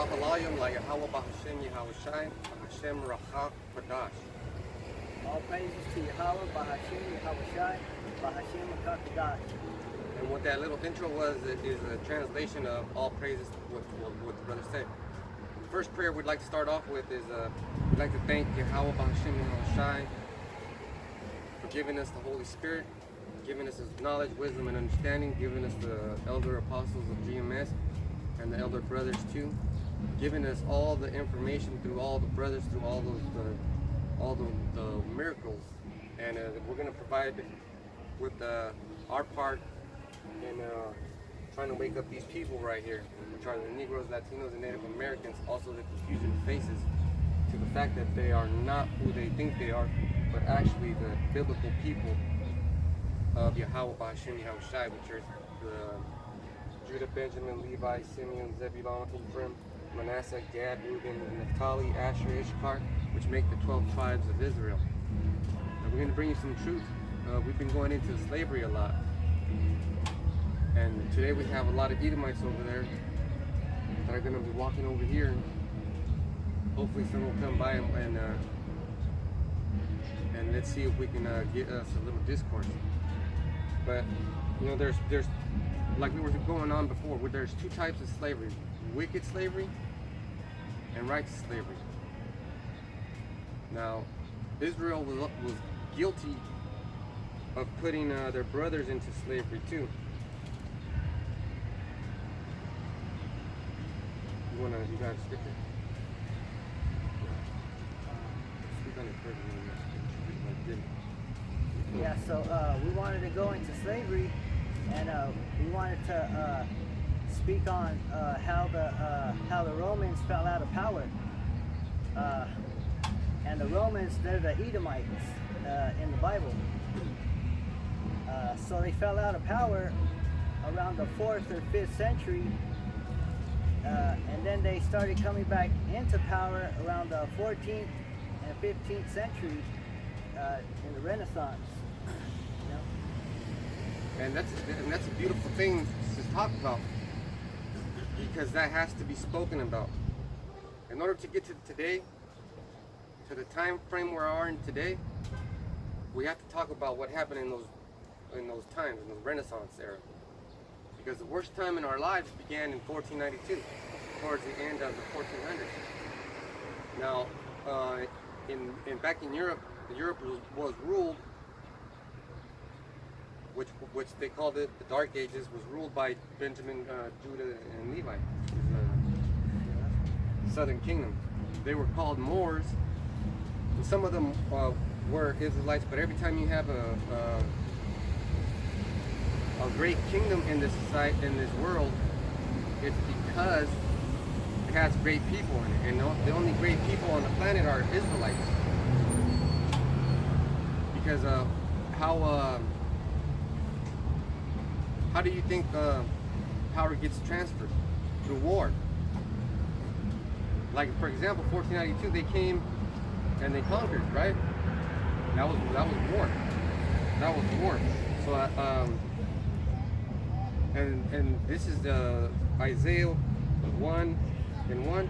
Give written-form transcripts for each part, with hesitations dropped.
Bahalayim La Yahweh Bahashem Yahushai Bahashem Rachak Kadash. All praises to Yahweh, Bahashem, Yahushai, Bahashem, Kadash. And what that little intro was is a translation of all praises, what the brother said. The first prayer we'd like to start off with is we'd like to thank Yahweh Bahashem Yahushai for giving us the Holy Spirit, giving us His knowledge, wisdom, and understanding, giving us the elder apostles of GMS and the elder brothers too, giving us all the information through all the brothers, through all the miracles, and we're going to provide with our part in trying to wake up these people right here, which are the Negroes, Latinos, and Native Americans. Also the confusion faces to the fact that they are not who they think they are, but actually the biblical people of Yahweh Bahashem Yahushai, which are Judah, Benjamin, Levi, Simeon, Zebulun, Ephraim, Manasseh, Gad, Reuben, Naphtali, Asher, Issachar, which make the 12 tribes of Israel. And we're going to bring you some truth. We've been going into slavery a lot. And today we have a lot of Edomites over there that are going to be walking over here. Hopefully someone will come by and let's see if we can get us a little discourse. But, you know, there's like we were going on before, where there's two types of slavery: wicked slavery and righteous slavery. Now, Israel was guilty of putting their brothers into slavery too. You got a scripture? Speak on it first, Yeah, so we wanted to go into slavery, and we wanted to speak on how the Romans fell out of power. And the Romans, they're the Edomites in the Bible. So they fell out of power around the 4th or 5th century, and then they started coming back into power around the 14th and 15th century in the Renaissance. You know? And that's a beautiful thing to talk about, because that has to be spoken about. In order to get to today, to the time frame we are in today, we have to talk about what happened in those times, in the Renaissance era. Because the worst time in our lives began in 1492, towards the end of the 1400s. Now, back in Europe, Europe was ruled, which they called it the Dark Ages, was ruled by Benjamin, Judah, and Levi, the Southern Kingdom. They were called Moors. And some of them were Israelites, but every time you have a great kingdom in this society, in this world, it's because it has great people in it, and the only great people on the planet are Israelites. Because how do you think power gets transferred? Through war. Like, for example, 1492, they came and they conquered, right? That was war. That was war. So and this is Isaiah 1:1,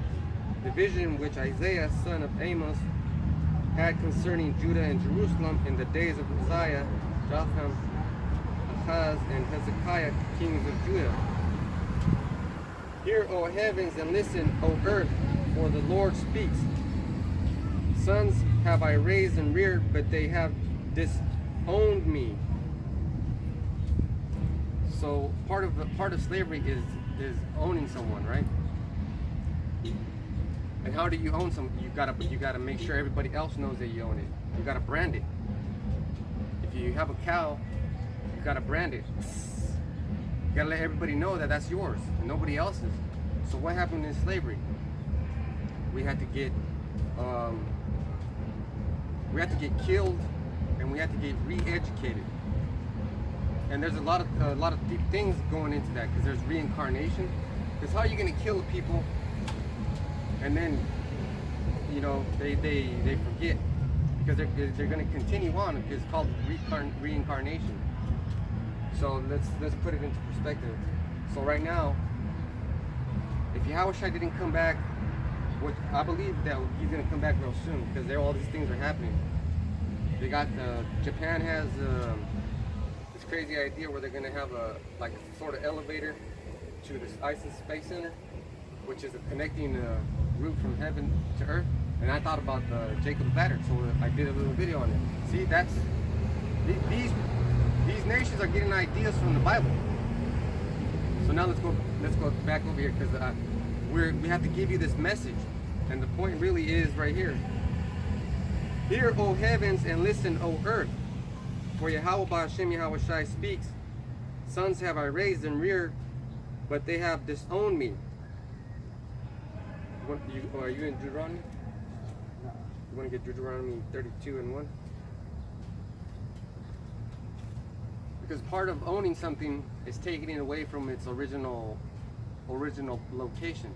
the vision which Isaiah, son of Amos, had concerning Judah and Jerusalem in the days of Uzziah, Jotham, Ahaz, and Hezekiah, kings of Judah. Hear, O heavens, and listen, O earth, for the Lord speaks. Sons have I raised and reared, but they have disowned me. So part of slavery is owning someone, right? And how do you own someone? You gotta make sure everybody else knows that you own it. You gotta brand it. If you have a cow, you gotta brand it. You gotta let everybody know that that's yours and nobody else's. So what happened in slavery? We had to get killed, and we had to get re-educated. And there's a lot of deep things going into that, because there's reincarnation. Because how are you going to kill people and then, you know, they forget? Because they're going to continue on. It's called reincarnation. So let's put it into perspective. So right now, if if Yahushua didn't come back, what I believe that he's gonna come back real soon because all these things are happening. They got Japan has this crazy idea where they're gonna have a like sort of elevator to this ISIS Space Center, which is a connecting route from heaven to earth. And I thought about the Jacob's ladder, so I did a little video on it. See, that's these nations are getting ideas from the Bible. So now let's go back over here because we have to give you this message, and the point really is right here. Hear, O heavens, and listen, O earth, for Yahweh Ba'Hashem Yahushai speaks. Sons have I raised and reared, but they have disowned me. Are you in Deuteronomy? No. You want to get Deuteronomy 32 and 1? Because part of owning something is taking it away from its original location.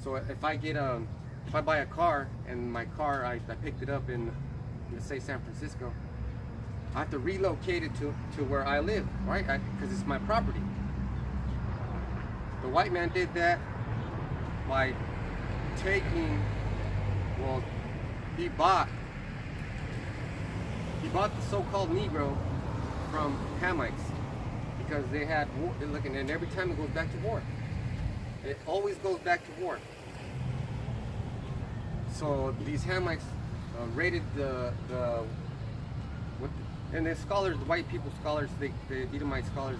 So if I buy a car and my car I picked it up in, let's say, San Francisco, I have to relocate it to where I live, right? Because it's my property. The white man did that by taking, well, he bought the so-called Negro from Hamites because they had war. Look, and every time it goes back to war. It always goes back to war. So these Hamites raided and the scholars, the white people scholars, the Edomite scholars,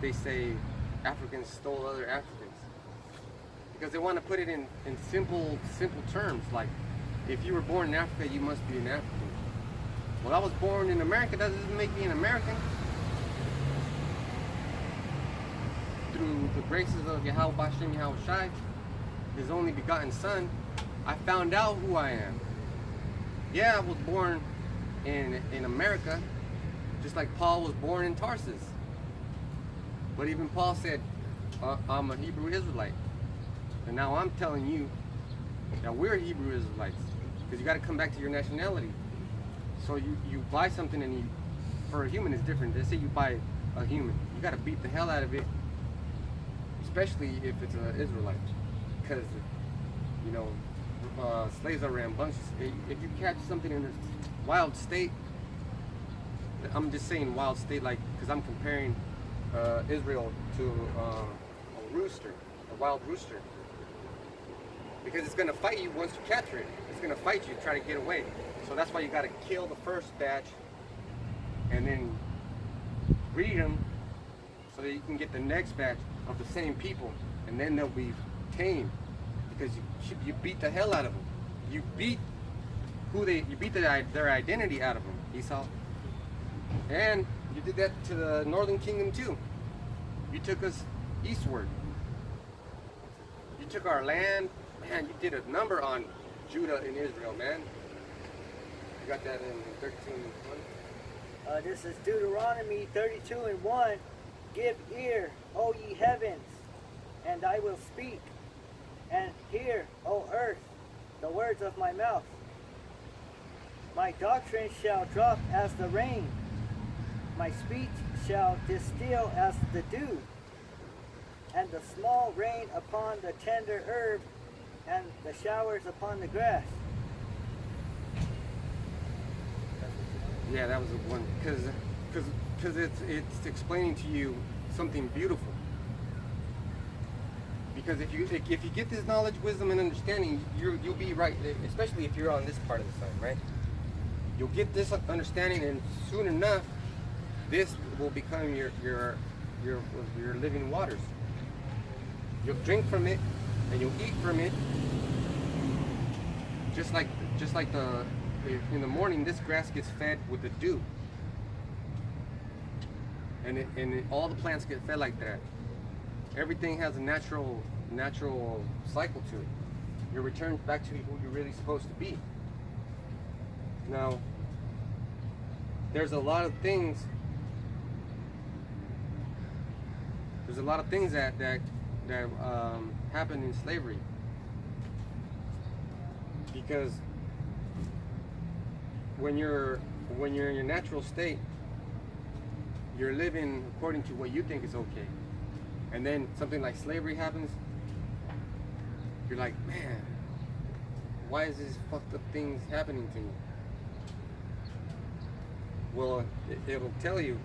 they say Africans stole other Africans because they want to put it in simple terms, like if you were born in Africa, you must be an African. Well, I was born in America, that doesn't make me an American. Through the graces of Yahweh Ba'Hashem Yahushai, His only begotten Son, I found out who I am. Yeah, I was born in America, just like Paul was born in Tarsus. But even Paul said, I'm a Hebrew Israelite. And now I'm telling you that we're Hebrew Israelites, because you got to come back to your nationality. So you buy something, and for a human it's different. Let's say you buy a human, you got to beat the hell out of it, especially if it's an Israelite, because slaves are rambunctious. If you catch something in a wild state, I'm just saying wild state, like, because I'm comparing Israel to a rooster, a wild rooster, because it's going to fight you once you capture it. It's going to fight you, try to get away. So that's why you got to kill the first batch and then breed them so that you can get the next batch of the same people, and then they'll be tame, because you beat the hell out of them. You beat their identity out of them, Esau. And you did that to the northern kingdom too. You took us eastward. You took our land. Man, you did a number on Judah and Israel, man. You got that in 13:1. This is Deuteronomy 32:1. Give ear, O ye heavens, and I will speak, and hear, O earth, the words of my mouth. My doctrine shall drop as the rain, my speech shall distill as the dew, and the small rain upon the tender herb, and the showers upon the grass. Yeah, that was the one, because it's explaining to you something beautiful. Because if you get this knowledge, wisdom, and understanding, you'll be right. Especially if you're on this part of the sun, right? You'll get this understanding, and soon enough, this will become your living waters. You'll drink from it, and you'll eat from it. Just like in the morning, this grass gets fed with the dew, and all the plants get fed like that. Everything has a natural cycle to it. You're returned back to who you're really supposed to be. Now, there's a lot of things. There's a lot of things that happen in slavery, because when you're in your natural state, you're living according to what you think is okay. And then something like slavery happens, you're like, man, why is this fucked up things happening to me? Well, it'll tell you.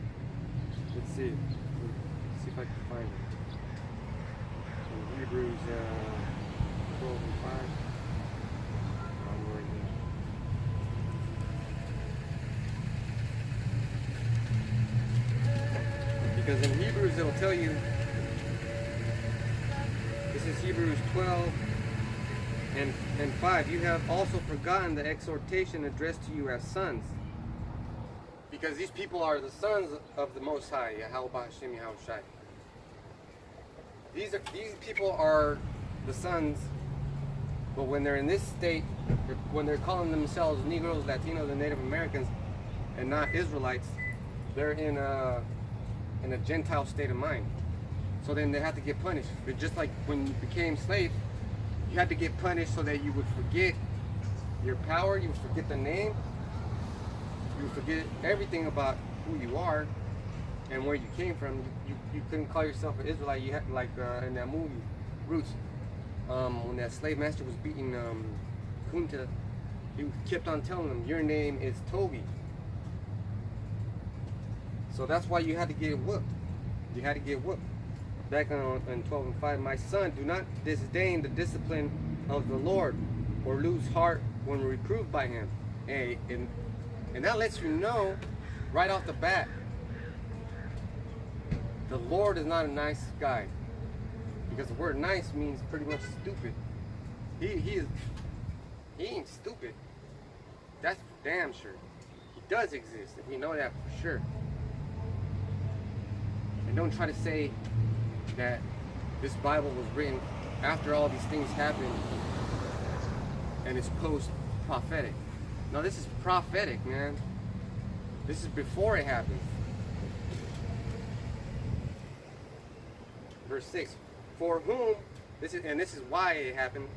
Let's see. Let's see if I can find it. In Hebrews 12 and 5. Because in Hebrews it'll tell you, this is Hebrews 12 and 5, you have also forgotten the exhortation addressed to you as sons. Because these people are the sons of the Most High, Yahweh Hashem Yahushai. These people are the sons, but when they're in this state, when they're calling themselves Negroes, Latinos, and Native Americans, and not Israelites, they're in a Gentile state of mind. So then they have to get punished. But just like when you became slaves, you had to get punished so that you would forget your power, you would forget the name, you would forget everything about who you are and where you came from. You couldn't call yourself an Israelite. You had, like in that movie, Roots, when that slave master was beating Kunta, he kept on telling him, your name is Toby. So that's why you had to get whooped. You had to get whooped. Back in 12 and 5, my son, do not disdain the discipline of the Lord or lose heart when reproved by him. And that lets you know right off the bat, the Lord is not a nice guy. Because the word nice means pretty much stupid. He ain't stupid. That's for damn sure. He does exist, and we know that for sure. And don't try to say that this Bible was written after all these things happened and it's post-prophetic. No, this is prophetic, man. This is before it happened. Verse 6, for whom, this is why it happened.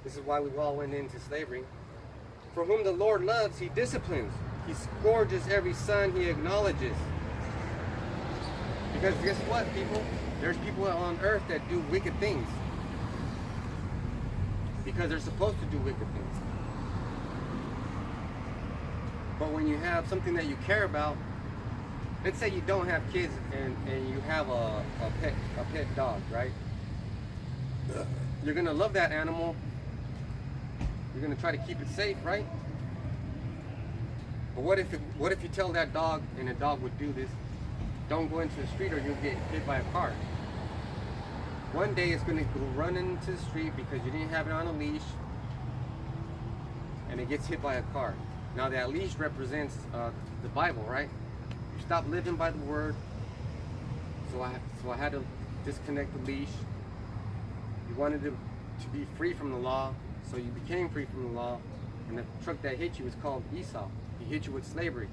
This is why we all went into slavery. For whom the Lord loves, he disciplines. He scourges every son he acknowledges. Because guess what, people? There's people on earth that do wicked things. Because they're supposed to do wicked things. But when you have something that you care about, let's say you don't have kids and you have a pet dog, right? You're gonna love that animal. You're gonna try to keep it safe, right? But what if you tell that dog, and the dog would do this, don't go into the street or you'll get hit by a car. One day it's gonna go run into the street because you didn't have it on a leash, and it gets hit by a car. Now that leash represents the Bible, right? You stop living by the word, so I had to disconnect the leash. You wanted to be free from the law, so you became free from the law. And the truck that hit you was called Esau. He hit you with slavery.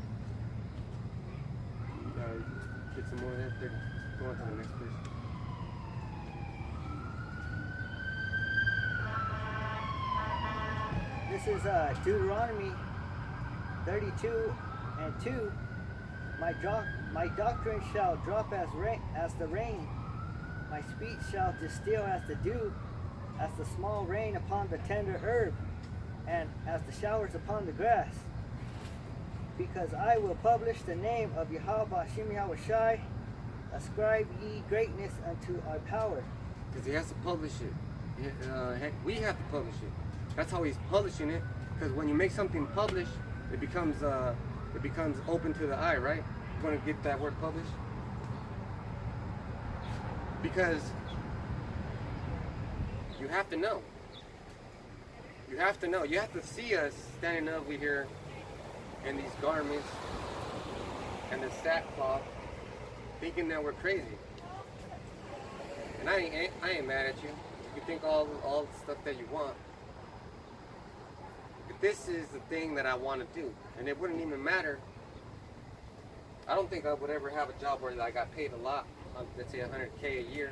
Get some more there. They're going to the next person. This is Deuteronomy 32 and 2. My doctrine shall drop as the rain. My speech shall distill as the dew, as the small rain upon the tender herb, and as the showers upon the grass. Because I will publish the name of Yahweh Hashem Yahushai, ascribe ye greatness unto our power. Because he has to publish it. We have to publish it. That's how he's publishing it. Because when you make something published, it becomes open to the eye, right? You're going to get that word published? Because you have to know. You have to know. You have to see us standing over here in these garments and the sackcloth, thinking that we're crazy. And I ain't mad at you. You can think all the stuff that you want. But this is the thing that I want to do. And it wouldn't even matter. I don't think I would ever have a job where I got paid a lot, let's say $100K a year.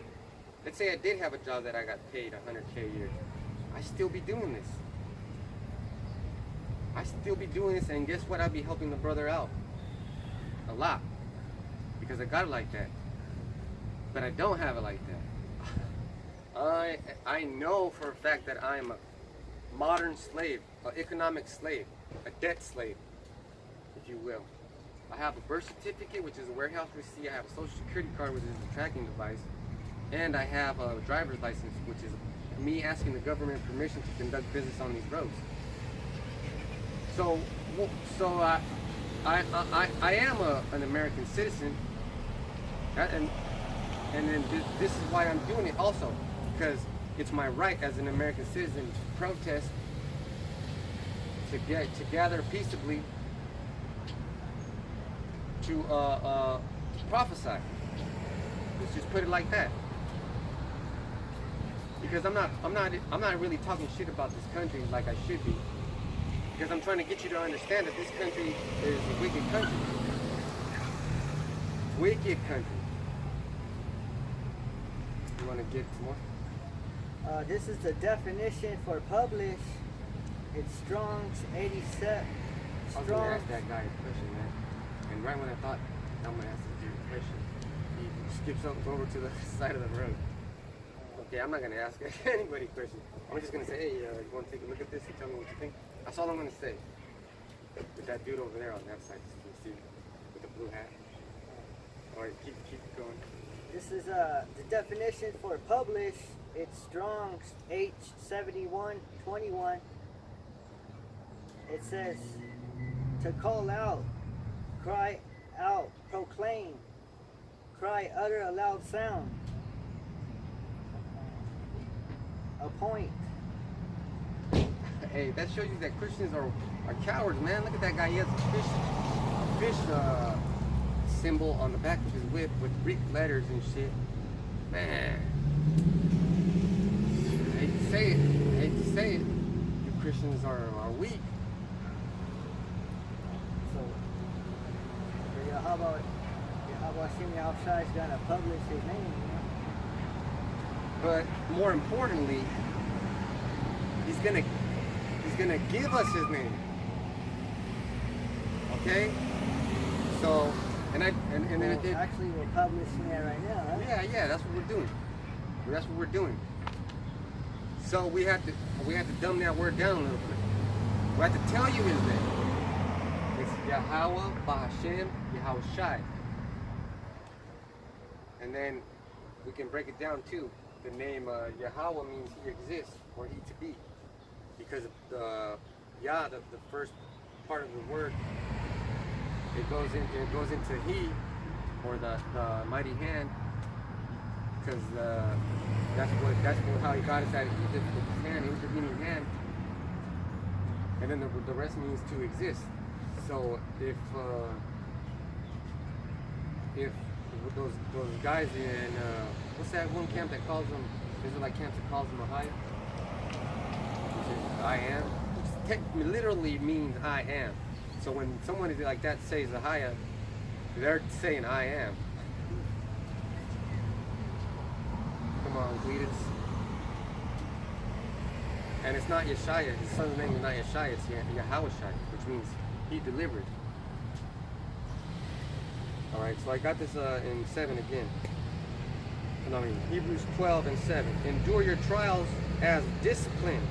Let's say I did have a job that I got paid $100K a year. I'd still be doing this. I'd still be doing this, and guess what? I'd be helping the brother out a lot. Because I got it like that. But I don't have it like that. I know for a fact that I am a modern slave, an economic slave, a debt slave, if you will. I have a birth certificate, which is a warehouse receipt. I have a social security card, which is a tracking device, and I have a driver's license, which is me asking the government permission to conduct business on these roads. So I am an American citizen, and then this is why I'm doing it also, because it's my right as an American citizen to protest, to gather peaceably, to prophesy. Let's just put it like that. Because I'm not really talking shit about this country like I should be. Because I'm trying to get you to understand that this country is a wicked country. Wicked country. You want to get some more? This is the definition for publish. It's Strong's 87. I was going to ask that guy a question, man. And right when I thought I'm going to ask him a question, he skips over to the side of the road. Okay, I'm not going to ask anybody a question. I'm just going to say, hey, you want to take a look at this and tell me what you think? That's all I'm going to say. With that dude over there on that side, you can see, with the blue hat. All right, keep going. This is the definition for publish. It's Strong's H7121. It says to call out, cry out, proclaim, cry, utter a loud sound, appoint. Hey, that shows you that Christians are cowards, man. Look at that guy. He has a fish symbol on the back of his whip with Greek letters and shit. Man, I hate to say it. You Christians are weak. So, how about Shimmy Al-Shai's gonna publish his name? But more importantly, he's gonna give us his name. Okay? So, and then actually we're publishing it right now, huh? Yeah, that's what we're doing. So we have to dumb that word down a little bit. We have to tell you his name. It's Yahweh Bahashem Yahweh Shai. And then we can break it down too. The name Yahweh means he exists, or he to be. Because the Yah, the first part of the word, it goes into he, or the mighty hand, because that's how he got us out of Egypt, with his hand, intervening hand. And then the rest means to exist. So if those guys in what's that one camp that calls them, Israelite camp that calls them Ahaya, which is I am, which literally means I am. So when someone like that says Ahaya, they're saying I am. Come on, Cletus. And it's not Yeshaya, his son's name is not Yeshaya, it's Yahweh Shai, which means he delivered. Alright, so I got this in 7 again. No, I mean, Hebrews 12 and 7. Endure your trials as discipline.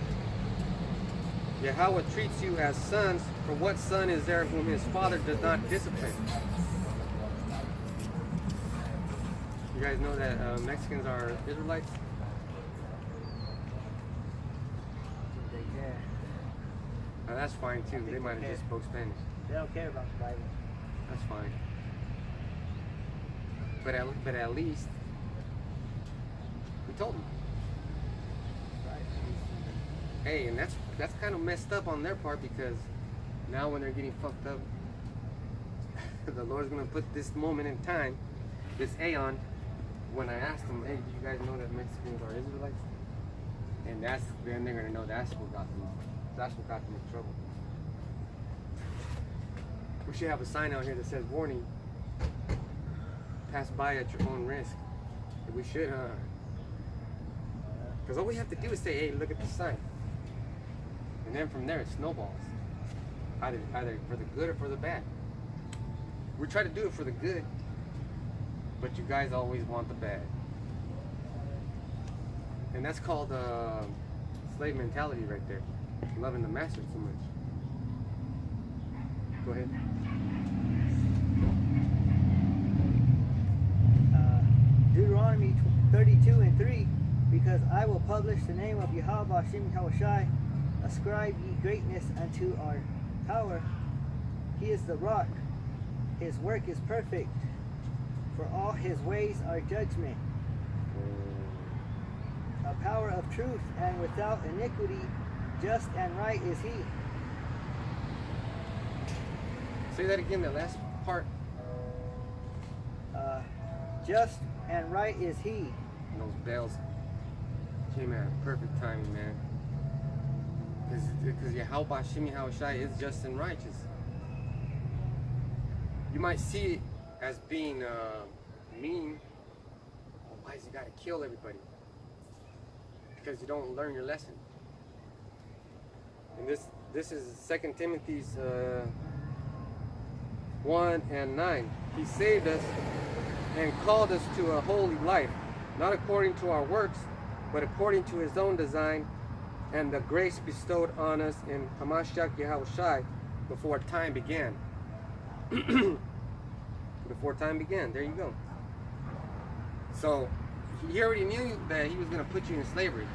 Yahweh treats you as sons, for what son is there whom his father does not discipline? You guys know that Mexicans are Israelites? Yeah. That's fine too. They might have just spoke Spanish. They don't care about the Bible. That's fine. But at least we told them. Right. Hey, and that's kind of messed up on their part, because now when they're getting fucked up, the Lord's gonna put this moment in time, this aeon, when I asked them, hey, do you guys know that Mexicans are Israelites? And then they're gonna know that's what got them. That's what got them in trouble. We should have a sign out here that says, warning, pass by at your own risk. We should, because all we have to do is say, hey, look at the sign. And then from there it snowballs. Either for the good or for the bad. We try to do it for the good, but you guys always want the bad. And that's called slave mentality right there. Loving the master so much. Go ahead. Deuteronomy 32:3, because I will publish the name of Yahweh Hashem Yahushai, ascribe ye greatness unto our power. He is the rock, his work is perfect, for all his ways are judgment. A power of truth and without iniquity, just and right is he. Say that again, that last part. Just and right is he. And those bells came at perfect timing, man. Because Yahweh Hashem Yahushai is just and righteous. You might see it as being mean. Well, why does he gotta kill everybody? Because you don't learn your lesson. And this is 2 Timothy's 1:9. He saved us and called us to a holy life, not according to our works, but according to his own design and the grace bestowed on us in Hamashiach Yahushai before time began. Before time began, there you go. So he already knew that he was going to put you in slavery.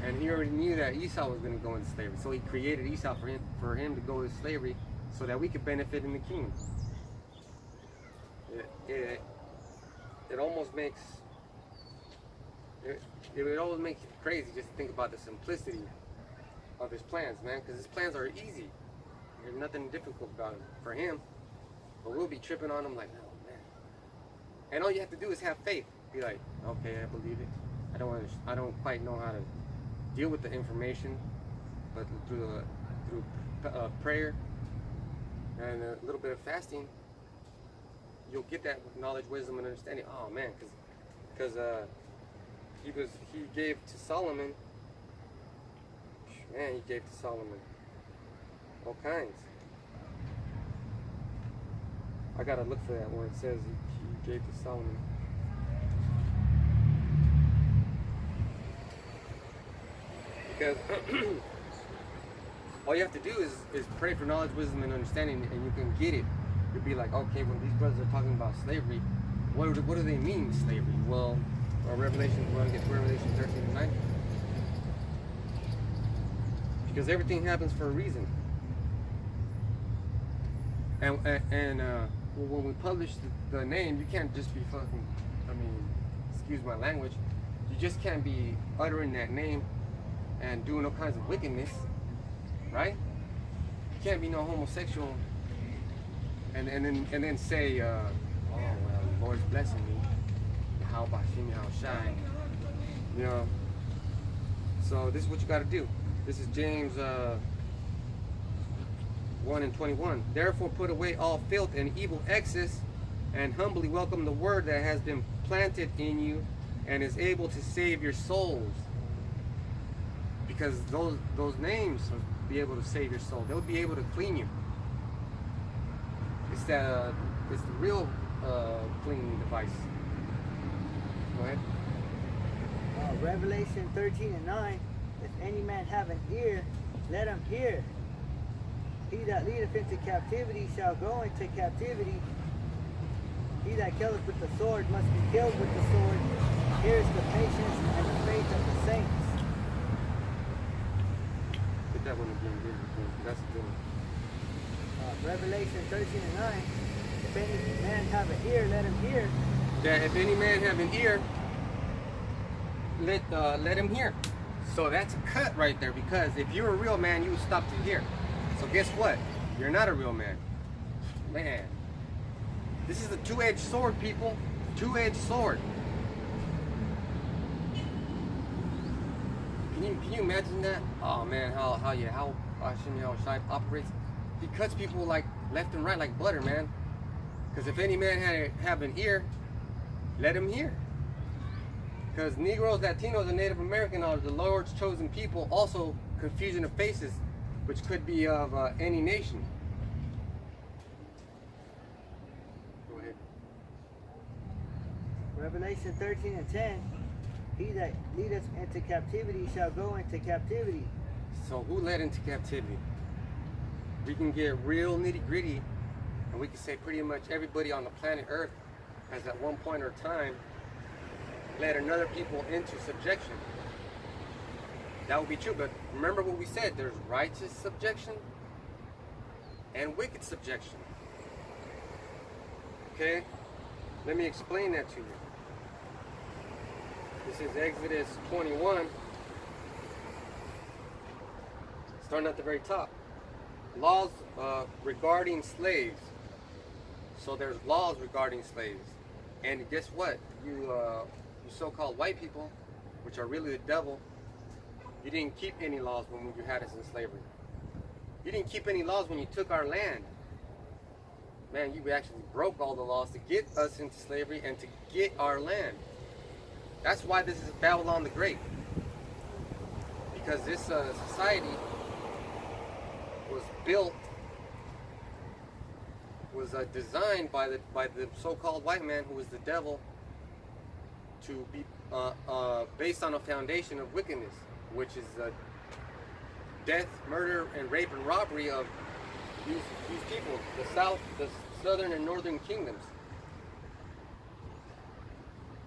And he already knew that Esau was going to go into slavery. So he created Esau for him to go into slavery so that we could benefit in the kingdom. It almost makes it always makes you crazy just to think about the simplicity of his plans, man, because his plans are easy. There's nothing difficult about them for him, but we'll be tripping on him like, oh man. And all you have to do is have faith. Be like, okay, I believe it. I don't quite know how to deal with the information, but through prayer and a little bit of fasting, you'll get that knowledge, wisdom, and understanding. Oh man, because he gave to Solomon. Man, he gave to Solomon all kinds. I gotta look for that where it says he gave to Solomon. Because all you have to do is pray for knowledge, wisdom, and understanding, and you can get it. You'll be like, okay, when these brothers are talking about slavery, what do they mean slavery? Well, Revelation, we're going to get to Revelation 13 and 19. Because everything happens for a reason. And when we publish the name, you can't just be fucking, excuse my language, you just can't be uttering that name and doing all kinds of wickedness, right? You can't be no homosexual and then say, oh well, the Lord's blessing me. How about Hashem Yahushai? You know. So this is what you got to do. This is James 1:21. Therefore put away all filth and evil excess, and humbly welcome the word that has been planted in you and is able to save your souls. Because those names will be able to save your soul. They'll be able to clean you. It's the real cleaning device. Go ahead. Revelation 13:9. If any man have an ear, let him hear. He that leadeth into captivity shall go into captivity. He that killeth with the sword must be killed with the sword. Here is the patience and the faith of the saints. Get that one again, dude. That's a good one. Revelation 13:9. If any man have an ear, let him hear. That if any man have an ear, let him hear. So that's a cut right there, because if you're a real man, you would stop to hear. So guess what? You're not a real man. Man. This is a two-edged sword, people. Two-edged sword. Can you imagine that? Oh man, how Hashem Yahushai operates? He cuts people like left and right like butter, man. Because if any man have an ear, let him hear. Because Negroes, Latinos, and Native American are the Lord's chosen people, also confusion of faces, which could be of any nation. Go ahead. Revelation 13:10. He that leadeth into captivity shall go into captivity. So who led into captivity? We can get real nitty gritty, and we can say pretty much everybody on the planet Earth has at one point or time led another people into subjection. That would be true, but remember what we said, there's righteous subjection and wicked subjection. Okay? Let me explain that to you. This is Exodus 21, starting at the very top. Laws regarding slaves. So there's laws regarding slaves. And guess what? You so-called white people, which are really the devil, you didn't keep any laws when you had us in slavery. You didn't keep any laws when you took our land. Man, you actually broke all the laws to get us into slavery and to get our land. That's why this is Babylon the Great. Because this society was built, was designed by the so-called white man, who was the devil, to be based on a foundation of wickedness, which is death, murder, and rape and robbery of these people, the southern and northern kingdoms.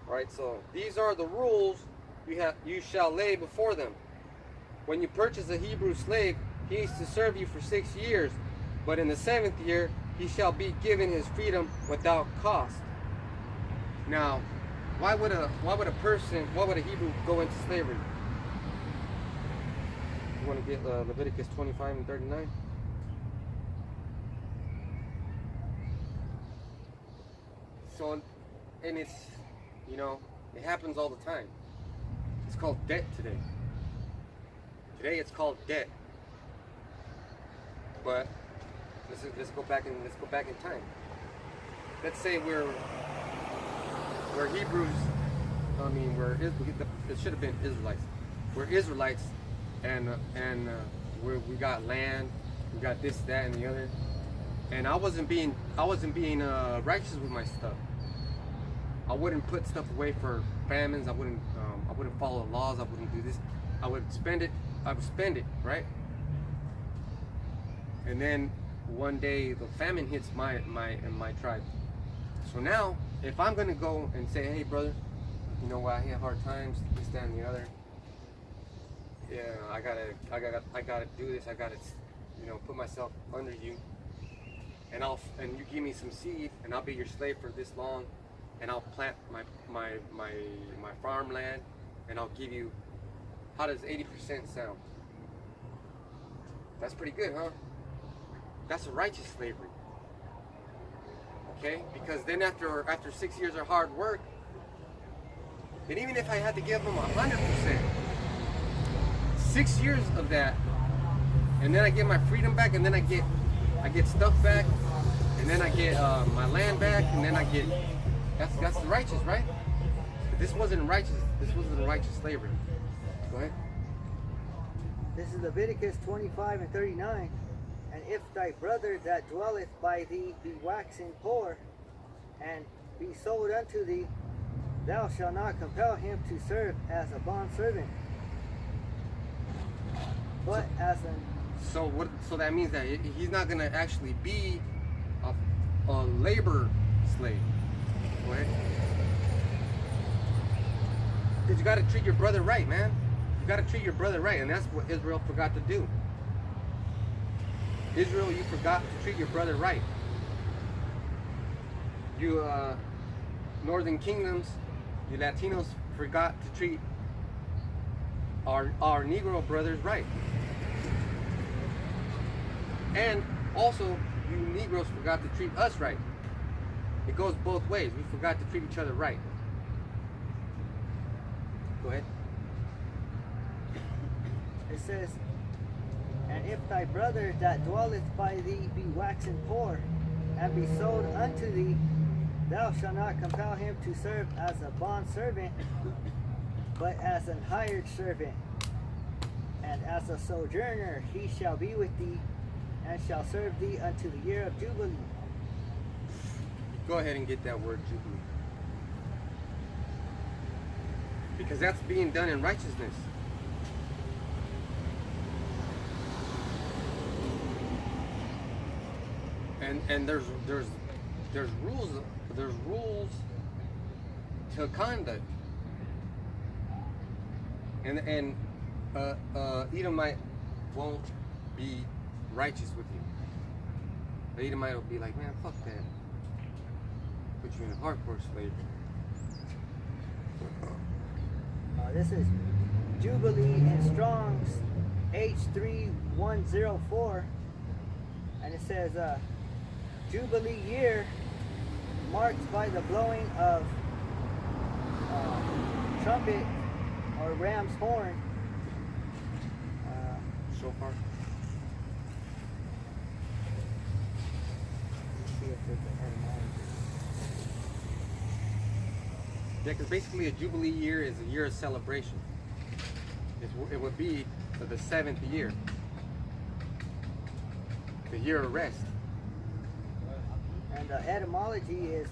Right, so these are the rules you shall lay before them. When you purchase a Hebrew slave, he is to serve you for 6 years, but in the 7th year he shall be given his freedom without cost. Now, why would a Hebrew go into slavery? You want to get Leviticus 25 and 39? So, and it's, it happens all the time. It's called debt today. Today it's called debt. But let's go back in time. Let's say we're Hebrews. I mean, it should have been Israelites. We're Israelites, and we got land, we got this, that, and the other. And I wasn't being righteous with my stuff. I wouldn't put stuff away for famines. I wouldn't follow the laws. I wouldn't do this. I would spend it. I would spend it, right? And then one day the famine hits my tribe. So now, if I'm gonna go and say, hey brother, you know what, I have hard times, this, that, and the other. Yeah, I gotta do this. I gotta, put myself under you. And you give me some seed, and I'll be your slave for this long, and I'll plant my farmland, and I'll give you. How does 80% sound? That's pretty good, huh? That's a righteous slavery. Okay? Because then after 6 years of hard work, and even if I had to give them 100%, 6 years of that, and then I get my freedom back, and then I get stuff back, and then I get my land back, and then I get, that's the righteous, right? But this wasn't righteous. This wasn't a righteous slavery. Go ahead. This is Leviticus 25 and 39. And if thy brother that dwelleth by thee be waxing poor, and be sold unto thee, thou shalt not compel him to serve as a bondservant, but as an... So that means that he's not going to actually be a labor slave. Go ahead. Because you got to treat your brother right, man. You got to treat your brother right, and that's what Israel forgot to do. Israel, you forgot to treat your brother right. You northern kingdoms, you Latinos forgot to treat our Negro brothers right. And also, you Negroes forgot to treat us right. It goes both ways. We forgot to treat each other right. Go ahead. It says, and if thy brother that dwelleth by thee be waxen poor, and be sold unto thee, thou shalt not compel him to serve as a bondservant, but as an hired servant. And as a sojourner he shall be with thee, and shall serve thee unto the year of Jubilee. Go ahead and get that word Jubilee. because that's being done in righteousness. And there's rules to conduct. And Edomite won't be righteous with you. The Edomite will be like, man, fuck that. Put you in a hardcore slavery. This is Jubilee in Strong's H3104, and it says Jubilee year marked by the blowing of trumpet or ram's horn. Shofar. See if it's a etymology. Yeah, because basically a Jubilee year is a year of celebration. It would be the 7th year. The year of rest. And the etymology is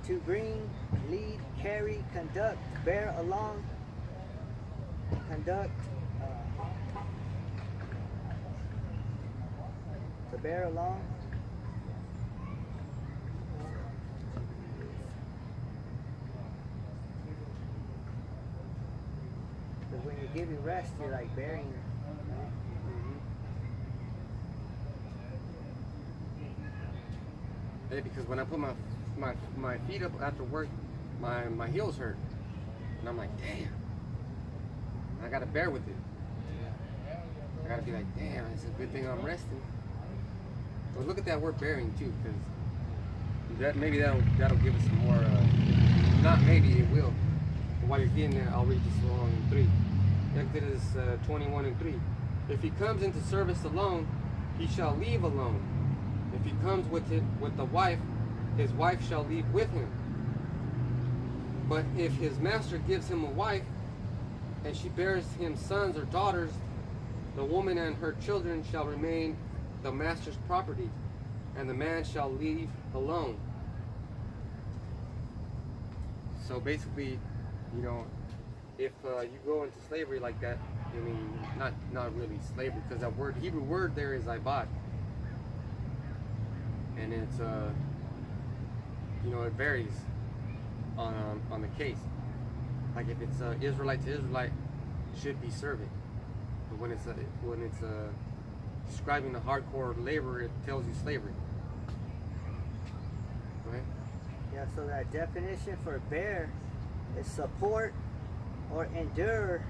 to bring, lead, carry, conduct, bear along, conduct, to bear along. Because when you're giving rest, you're like bearing. Yeah, because when I put my feet up after work, my heels hurt, and I'm like, damn. I gotta bear with it. I gotta be like, damn, it's a good thing I'm resting. But look at that word bearing too, because maybe that'll give us some more. Not maybe, it will. But while you're getting there, I'll read this along in 3. Exodus 21:3. If he comes into service alone, he shall leave alone. If he comes with the wife, his wife shall leave with him. But if his master gives him a wife, and she bears him sons or daughters, the woman and her children shall remain the master's property, and the man shall leave alone. So basically, you know, if you go into slavery like that, I mean, not really slavery, because that word, Hebrew word there is ibad. And it's you know, it varies on the case. Like if it's Israelite to Israelite, should be servant. But when it's describing the hardcore labor, it tells you slavery. Right? Yeah. So that definition for bear is support or endure